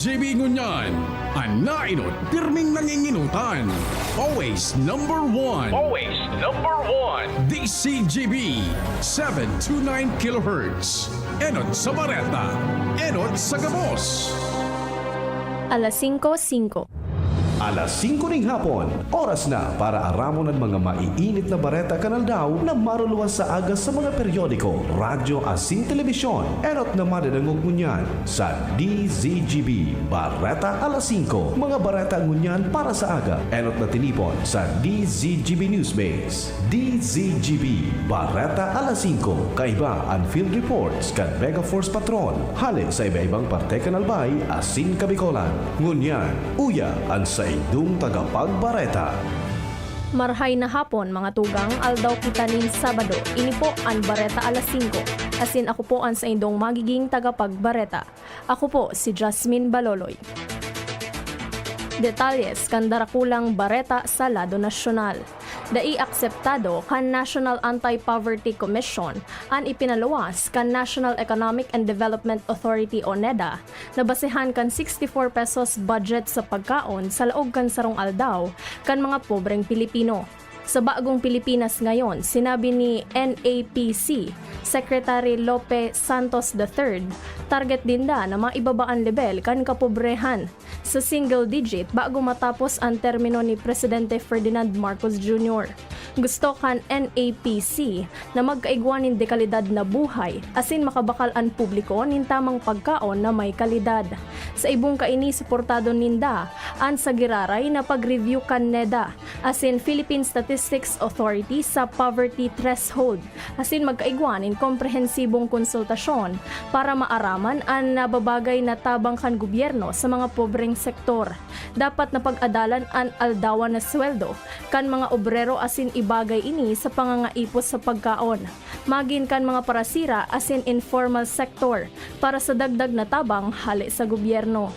JB Ngunyan, ang nainot, pirming nanginginutan. Always number one. Always number one. DZGB, 729 kHz. Enot sa Bareta, enot sa Gabos. Alas 5:05. Alas 5 ng hapon, oras na para aramon ang mga maiinit na bareta kanal daw na maruluwas sa aga sa mga periodiko, radyo asin telebisyon. Enot na madadangog ngunyan sa DZGB Bareta alas 5. Mga bareta ngunyan para sa aga. Enot na tinipon sa DZGB Newsbase. DZGB Bareta alas 5. Kaiba ang field reports kan Mega Force Patrol. Hali sa iba-ibang parte kanalbay asin kabikolan. Ngunyan, uya ang sa idong tagapagbareta. Marhay na hapon mga tugang, aldaw kita nin Sabado. Ini po ang Bareta alas 5. Asin ako po ang sa indong magiging tagapagbareta. Ako po si Jasmine Baloloy. Detalles kan darakulang bareta sa lado nasyonal. Dai akseptado kan National Anti-Poverty Commission ang ipinaluwas kan National Economic and Development Authority o NEDA na basehan kan 64 pesos budget sa pagkaon sa laog kan sarong aldaw kan mga pobreng Pilipino. Sa bagong Pilipinas ngayon, sinabi ni NAPC Secretary Lope Santos III, target din da na maibabaan level kan kapobrehan sa single digit bago matapos ang termino ni Presidente Ferdinand Marcos Jr. Gusto kan NAPC na magkaigwanin de kalidad na buhay asin makabakal ang publiko nin tamang pagkaon na may kalidad. Sa ibong kaini suportado ninda ang sagiraray na pag-review kan NEDA asin Philippine Statistics Authority sa poverty threshold asin magkaigwanin komprehensibong konsultasyon para maaraman ang nababagay na tabang kan gobyerno sa mga pobreng sektor. Dapat na pag-adalan ang aldawan na sweldo kan mga obrero asin ibagay ini sa pangangaipos sa pagkaon. Magin kan mga parasira asin informal sector para sa dagdag na tabang hali sa gobyerno.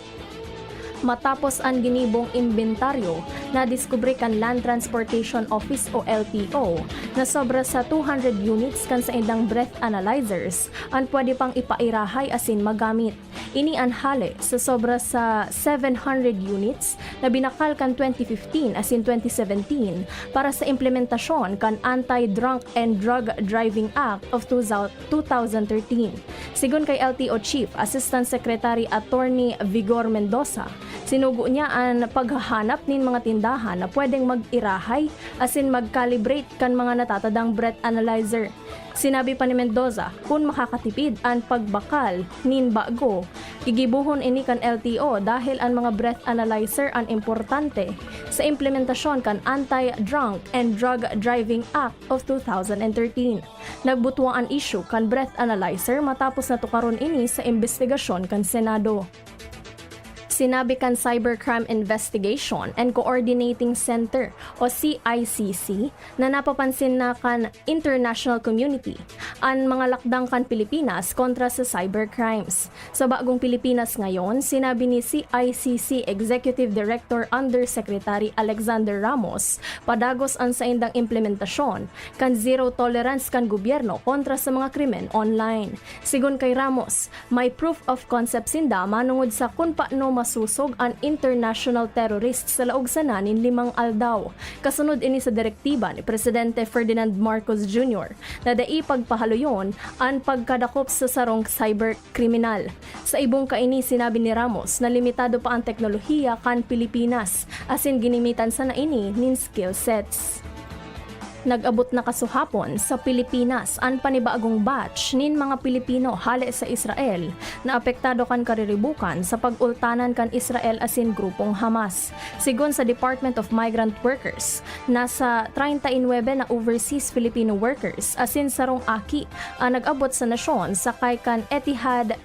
Matapos ang ginibong inventaryo na diskubre kan Land Transportation Office o LTO na sobra sa 200 units kan sa indang breath analyzers ang pwede pang ipairahay asin magamit. Ini ang hali sa sobra sa 700 units na binakal kan 2015 asin 2017 para sa implementasyon kan Anti-Drunk and Drug Driving Act of 2013. Sigon kay LTO Chief Assistant Secretary Attorney Vigor Mendoza, sinugo niya ang paghahanap nin mga tindahan na pwedeng mag-irahay asin mag-calibrate kan mga natatadang breath analyzer. Sinabi pa ni Mendoza, kung makakatipid ang pagbakal nin bago, gigibuhon ini kan LTO dahil ang mga breath analyzer ang importante sa implementasyon kan Anti-Drunk and Drug Driving Act of 2013. Nagbutwa ang issue kan breath analyzer matapos na tukaron ini sa investigasyon kan Senado. Sinabi kan Cybercrime Investigation and Coordinating Center o CICC na napapansin na kan international community ang mga lakdang kan Pilipinas kontra sa cybercrimes. Sa bagong Pilipinas ngayon, sinabi ni CICC Executive Director Undersecretary Alexander Ramos, padagos ang sa indang implementasyon kan zero tolerance kan gobyerno kontra sa mga krimen online. Sigon kay Ramos, may proof of concept sinda manungod sa kung paano masusog ang international terrorists sa laog sa nanin 5 aldaw. Kasunod ini sa direktiba ni Presidente Ferdinand Marcos Jr. na dai pagpahaluyon ang pagkadakop sa sarong cyberkriminal. Sa ibong kaini sinabi ni Ramos na limitado pa ang teknolohiya kan Pilipinas asin ginimitan sa naini nin skill sets. Nag-abot na kasuhapon sa Pilipinas ang panibagong batch nin mga Pilipino hali sa Israel na apektado kan kariribukan sa pag-ultanan kan Israel asin grupong Hamas. Sigon sa Department of Migrant Workers, nasa 39 na overseas Filipino workers asin sarong aki ang nag-abot sa nasyon sakay kan Etihad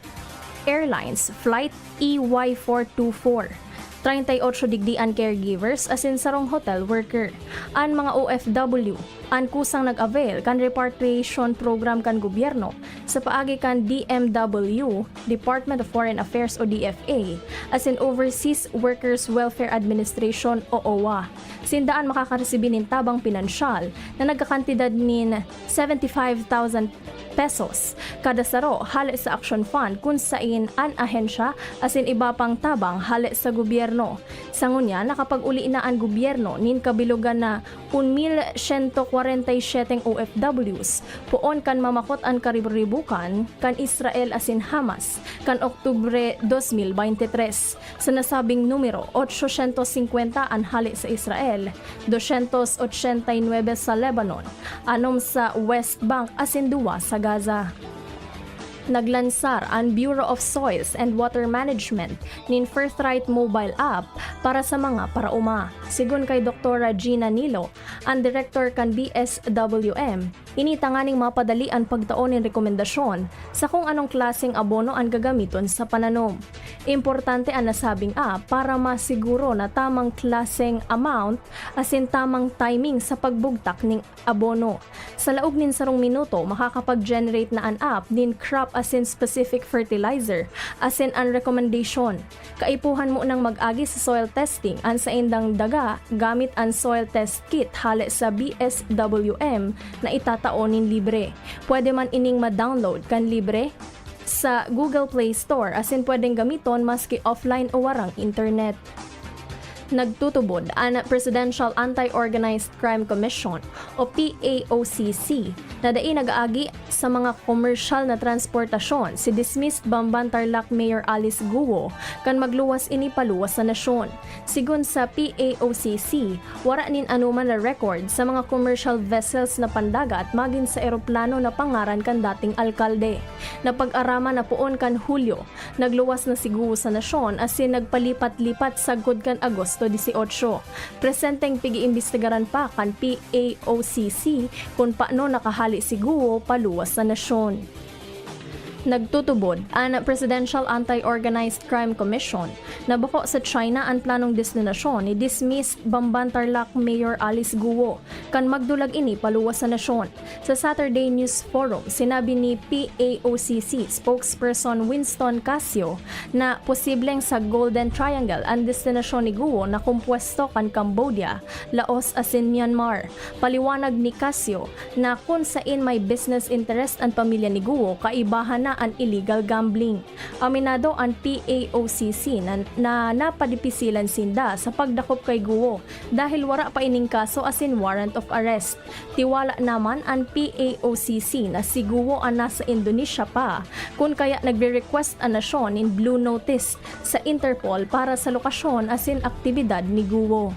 Airlines Flight EY424. 38 digdian caregivers asin sarong hotel worker. Ang mga OFW, an kusang nag-avail kan repatriation program kan gobyerno sa paagi kan DMW, Department of Foreign Affairs o DFA, as in Overseas Workers Welfare Administration o OWA. Sindaan makakaresibi nin tabang pinansyal na nagkakantidad nin 75,000 pesos kada saro hali sa Action Fund kung sain an ahensya asin iba pang tabang hali sa gobyerno. Sangunya nakapag-uli na ang gobyerno nin kabilugan na 1,147 OFWs puon kan mamakot ang kariburibukan kan Israel asin Hamas kan Oktubre 2023. Sa nasabing numero, 850 ang hali sa Israel, 289 sa Lebanon, 6 sa West Bank asin 2 sa Gaza. Naglansar ang Bureau of Soils and Water Management nin Firstright mobile app para sa mga parauma. Sigun kay Dr. Gina Nilo, ang director kan DSWM, initanganing mapadali ang pagtaon ng rekomendasyon sa kung anong klaseng abono ang gagamiton sa pananom. Importante ang nasabing app para masiguro na tamang klaseng amount asin tamang timing sa pagbugtak ng abono. Sa laog nin 10 minuto, makakapag-generate na ang app nin crop asin specific fertilizer asin ang recommendation. Kaipuhan mo nang mag-agi sa soil testing ang sa indang daga gamit ang soil test kit hali sa BSWM na itataonin libre. Pwede man ining ma-download kan libre sa Google Play Store asin pwedeng gamiton maski offline o warang internet. Nagtutubod ang Presidential Anti-Organized Crime Commission o PAOCC na dai nag-aagi sa mga komersyal na transportasyon si dismissed Bamban Tarlac Mayor Alice Guo kan magluwas ini paluwas sa nasyon. Sigun sa PAOCC, wara nin anuman na record sa mga commercial vessels na pandagat magin sa eroplano na pangaran kan dating alkalde. Napag-arama na puon kan Hulyo, nagluwas na si Guo sa nasyon asin nagpalipat-lipat sagod kan Agosto 18. Presenteng pigi-imbestigaran pa kan PAOCC kung paano nakahali si Guo paluwas sa nasyon. Nagtutubod ang Presidential Anti-Organized Crime Commission na bako sa China ang planong destinasyon ni dismissed Bamban Tarlac Mayor Alice Guo kan magdulag ini paluwas sa nasyon. Sa Saturday News Forum, sinabi ni PAOCC spokesperson Winston Casio na posibleng sa Golden Triangle ang destinasyon ni Guo na kumpuesto kan Cambodia, Laos asin Myanmar. Paliwanag ni Casio na kung sain may business interest ang pamilya ni Guo, kaibahan na ang illegal gambling. Aminado ang PAOCC na napadipisilan sinda sa pagdakop kay Guo dahil wara pa ining kaso asin warrant of arrest. Tiwala naman ang PAOCC na si Guo ang nasa Indonesia pa kung kaya nagre-request ang nasyon in blue notice sa Interpol para sa lokasyon asin aktibidad ni Guo.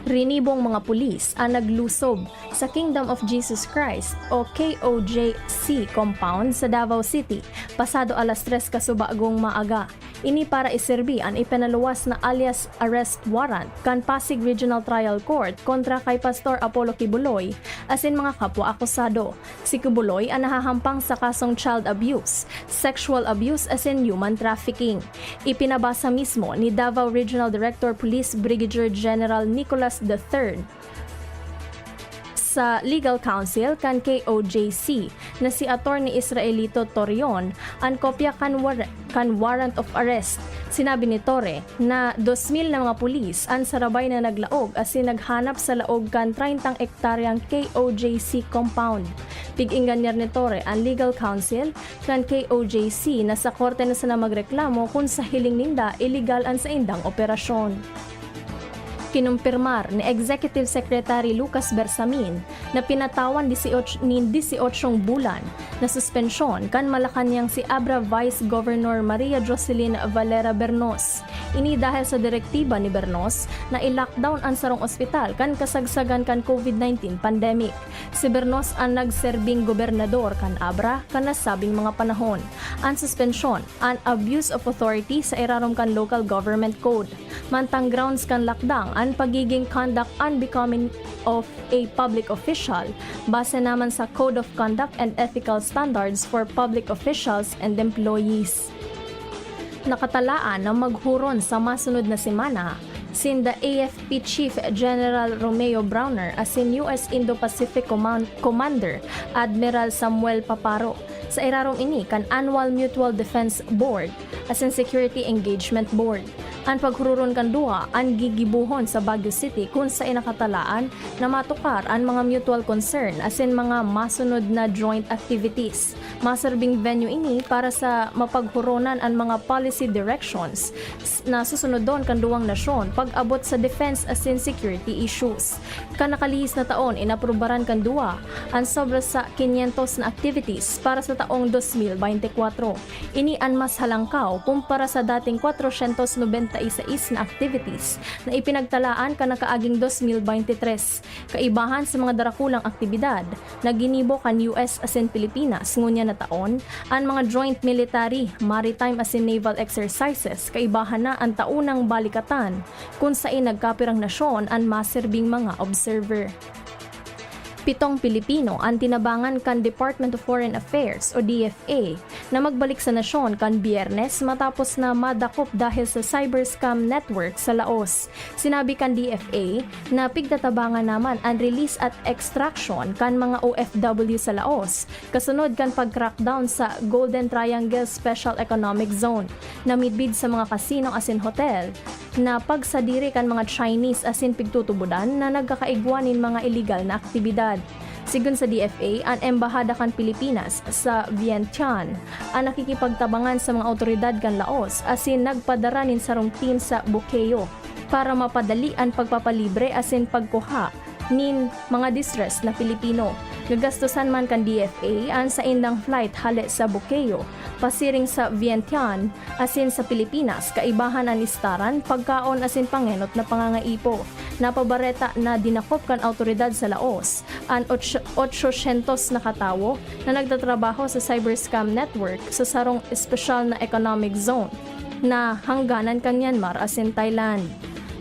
Rinibong mga pulis ang naglusob sa Kingdom of Jesus Christ o KOJC compound sa Davao City pasado alas 3 kasubagong maaga. Ini para iserbi ang ipinaluwas na alias arrest warrant kan Pasig Regional Trial Court kontra kay Pastor Apollo Kibuloy asin mga kapwa akusado. Si Kibuloy ang nahahampang sa kasong child abuse, sexual abuse asin human trafficking. Ipinabasa mismo ni Davao Regional Director Police Brigadier General Nicolas III sa Legal Counsel kan KOJC na si Attorney Israelito Torion ang kopya kan warrant of arrest. Sinabi ni Torre na 2,000 na mga pulis ang sarabay na naglaog asin naghanap sa laog kan 30 ektaryang KOJC compound. Pig-inggan ni Torre ang Legal Counsel kan KOJC na sa korte na sana magreklamo kung sa hiling ninda illegal ang sa indang operasyon. Kinumpirmar ni Executive Secretary Lucas Bersamin na pinatawan 18 bulan na suspensyon kan Malacanang si Abra Vice Governor Maria Jocelyn Valera Bernos. Ini dahil sa direktiba ni Bernos na i-lockdown ang sarong ospital kan kasagsagan kan COVID-19 pandemic. Si Bernos ang nagserbing gobernador kan Abra kan nasabing mga panahon. Ang suspensyon, ang abuse of authority sa irarom kan local government code. Mantang grounds kan lockdown ang pagiging conduct unbecoming of a public official base naman sa Code of Conduct and Ethical Standards for Public Officials and Employees. Nakatalaan na maghuron sa masunod na semana Sinda AFP Chief General Romeo Browner asin US Indo-Pacific Commander Admiral Samuel Paparo. Sa irarong ini kan Annual Mutual Defense Board asin Security Engagement Board. Ang paghururon kan duha ang gigibuhon sa Baguio City kung sa inakatalaan na matukar ang mga mutual concern asin mga masunod na joint activities. Maserbing venue ini para sa mapaghuronan ang mga policy directions na susunodon kan duwang nasyon pag-abot sa defense asin security issues. Kanakalihis na taon inaprubaran kan duha ang sobra sa 500 na activities para sa taong 2024. Ini ang mas halangkaw kumpara sa dating 491 na activities na ipinagtalaan kanakaaging 2023. Kaibahan sa mga darakulang aktibidad na ginibo kan US asin Pilipinas ngunya na taon, ang mga joint military, maritime asin naval exercises kaibahan na ang taunang balikatan kung saan nagkapirang nasyon ang maserbing mga observer. 7 Pilipino ang tinabangan kan Department of Foreign Affairs o DFA na magbalik sa nasyon kan Biyernes matapos na madakop dahil sa cyber scam network sa Laos. Sinabi kan DFA na pigtatabangan naman ang release at extraction kan mga OFW sa Laos kasunod kan pag-crackdown sa Golden Triangle Special Economic Zone na midbid sa mga casino asin hotel na pagsadiri kan mga Chinese asin pigtutubudan na nagkakaigwanin mga illegal na aktibidad. Sigun sa DFA, ang embahada kan Pilipinas sa Vientiane ang nakikipagtabangan sa mga otoridad kan Laos asin nagpadaranin sarong team sa Bukeo para mapadali ang pagpapalibre asin pagkuha nin mga distress na Pilipino. Gagastusan man kan DFA ang sa indang flight hale sa Bukeo, pasiring sa Vientiane asin sa Pilipinas kaibahan ang listaran, pagkaon asin pangenot na pangangaipo. Napabareta na dinakop kan autoridad sa Laos ang 800 na katawo na nagtatrabaho sa cyber scam network sa sarong espesyal na economic zone na hangganan kan Myanmar asin Thailand.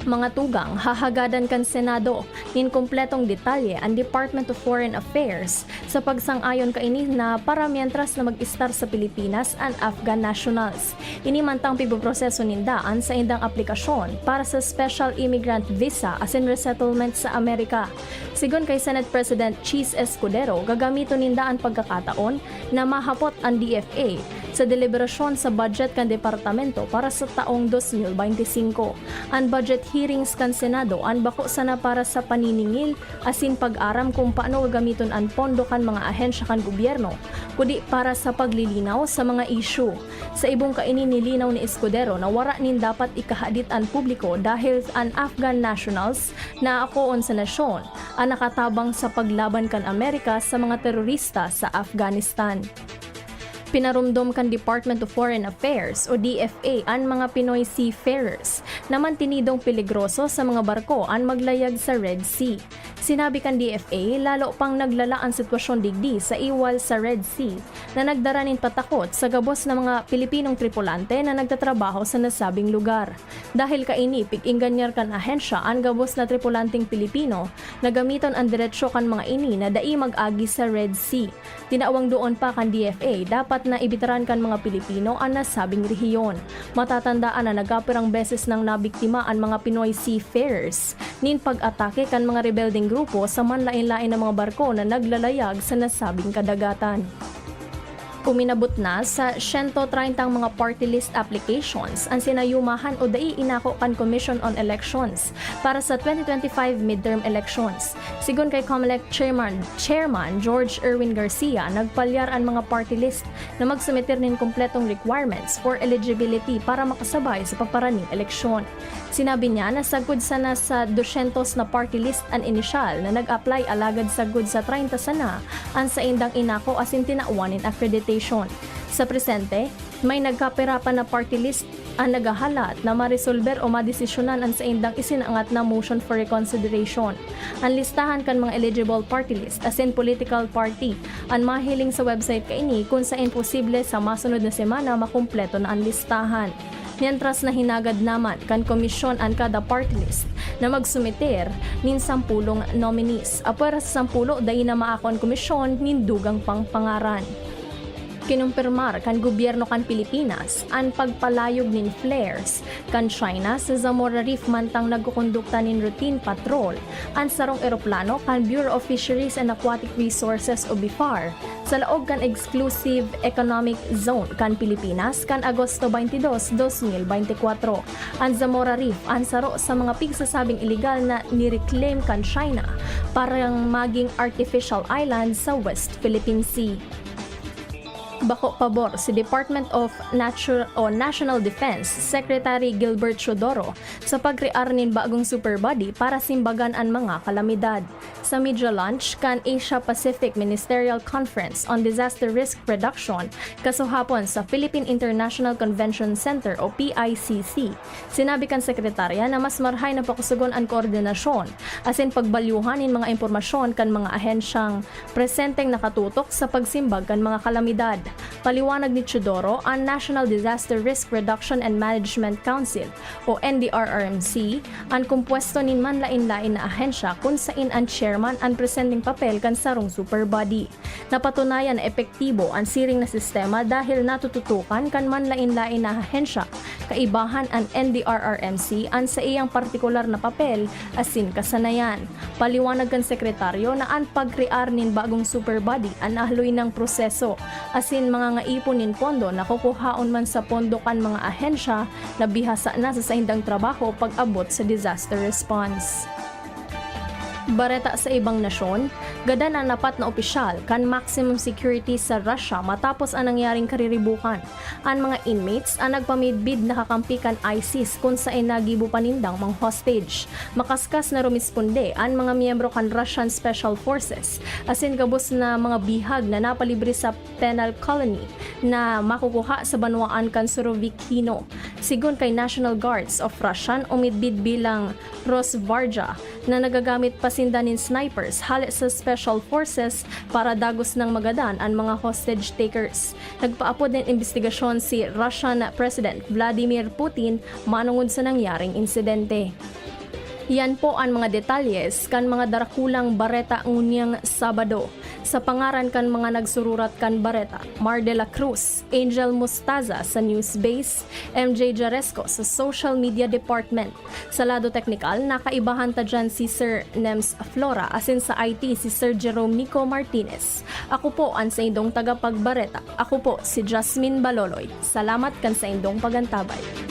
Mga tugang, hahagadan kan Senado nin kumpletong detalye ang Department of Foreign Affairs sa pagsang-ayon kaini na para mientras na mag-istar sa Pilipinas ang Afghan nationals. Inimantang pibuproseso nindaan sa indang aplikasyon para sa Special Immigrant Visa asin resettlement sa Amerika. Sigon kay Senate President Cheese Escudero, gagamito nindaan pagkakataon na mahapot ang DFA sa deliberasyon sa budget kan departamento para sa taong 2025. Ang budget hearings kan Senado ang bako sana para sa paniningil asin pag-aram kung paano gagamiton ang pondo kan mga ahensya kan gobyerno, kundi para sa paglilinaw sa mga issue. Sa ibong kaini nilinaw ni Escudero na wara nin dapat ikahadit ang publiko dahil ang Afghan nationals na akoon sa nasyon ang nakatabang sa paglaban kan Amerika sa mga terorista sa Afghanistan. Pinarumdom kan Department of Foreign Affairs o DFA ang mga Pinoy seafarers na mantinidong peligroso sa mga barko ang maglayag sa Red Sea. Sinabi kan DFA, lalo pang naglala ang sitwasyon digdi sa iwal sa Red Sea na nagdaranin patakot sa gabos ng mga Pilipinong tripulante na nagtatrabaho sa nasabing lugar. Dahil kaini, pig-inganyar kan ahensya ang gabos na tripulanting Pilipino na gamiton ang diretsyo kan mga ini na dai mag-agi sa Red Sea. Tinawang doon pa kan DFA, dapat na ibitaran kan mga Pilipino ang nasabing rehiyon. Matatandaan na nagapirang beses nang nabiktima ang mga Pinoy seafarers nin pag-atake kan mga rebelding grupo sa manlain-lain ng mga barko na naglalayag sa nasabing kadagatan. Uminabot na sa 130 mga party list applications ang sinayumahan o dai inako kan Commission on Elections para sa 2025 midterm elections. Sigon kay COMELEC Chairman George Erwin Garcia, nagpalyar ang mga party list na magsumitir nin kumpletong requirements for eligibility para makasabay sa pagparaning eleksyon. Sinabi niya na sagud sana sa 200 na party list ang inisyal na nag-apply alagad sagud sa 30 sana ang sa indang inako asin tinauwanin accreditation. Sa presente, may nagkapira pa na party list ang nagahalat na maresolber o madesisyonan ang sa indang isinangat na motion for reconsideration. Ang listahan kan mga eligible party list asin political party ang mahiling sa website kaini kung sa imposible sa masunod na semana makumpleto na ang listahan. Mientras na hinagad naman kan komisyon ang kada party list na magsumiter nin 10 nominees. Apwera sa 10 dahil na maakon komisyon nin dugang pang pangaran. Kinumpirmar kan gobyerno kan Pilipinas ang pagpalayog nin flares kan China sa Zamora Reef mantang nagkukondukta nin routine patrol ang sarong eroplano kan Bureau of Fisheries and Aquatic Resources o BIFAR sa laog kan Exclusive Economic Zone kan Pilipinas kan Agosto 22, 2024. Ang Zamora Reef ang saro sa mga pigsasabing illegal na nireclaim kan China parang maging artificial island sa West Philippine Sea. Bako pabor si Department of National Defense Secretary Gilbert Chodoro sa pagrear nin bagong superbody para simbagan ang mga kalamidad. Sa media launch kan Asia Pacific Ministerial Conference on Disaster Risk Reduction kasuhapon sa Philippine International Convention Center o PICC, sinabi kan sekretarya na mas marhay na pakusugon ang koordinasyon asin pagbalyuhan nin mga impormasyon kan mga ahensyang presenteng nakatutok sa pagsimbag kan mga kalamidad. Paliwanag ni Chodoro, ang National Disaster Risk Reduction and Management Council o NDRRMC ang kumpuesto nin manlain-lain na ahensya kung sain ang chairman ang presenting papel kan sarong superbody. Napatunayan na epektibo ang siring na sistema dahil natututukan kan manlain-lain na ahensya kaibahan ang NDRRMC ang sa iyang partikular na papel asin kasanayan. Paliwanag kan sekretaryo na ang pagkrear nin bagong superbody ang ahloy ng proseso asin mga ngaipon nin pondo na kukuhaon man sa pondo kan mga ahensya na bihasa na sa sahindang trabaho pag-abot sa disaster response. Bareta sa ibang nasyon, gada na napat na opisyal kan maximum security sa Russia matapos ang nangyaring kariribukan. Ang mga inmates ang nagpamidbid na kakampi kan ISIS kung saan nagibo panindang mga hostage. Makaskas na rumisponde ang mga miyembro kan Russian Special Forces asin gabos na mga bihag na napalibre sa penal colony na makukuha sa banwaan kan Surovikino. Sigon kay National Guards of Russian umidbid bilang Rosvarja na nagagamit pasindanin snipers halit sa Special Forces para dagos ng magadan ang mga hostage takers. Nagpaapod ng investigasyon si Russian President Vladimir Putin manungod sa nangyaring insidente. Yan po ang mga detalyes kan mga darakulang Bareta ngunyang Sabado. Sa pangaran kan mga nagsururat kan Bareta, Mar de la Cruz, Angel Mustaza sa Newsbase, MJ Jaresco sa Social Media Department. Sa lado teknikal, nakaibahan ta dyan si Sir Nems Flora asin sa IT si Sir Jerome Nico Martinez. Ako po ang sa indong tagapagbareta. Ako po si Jasmine Baloloy. Salamat kan sa indong pagantabay.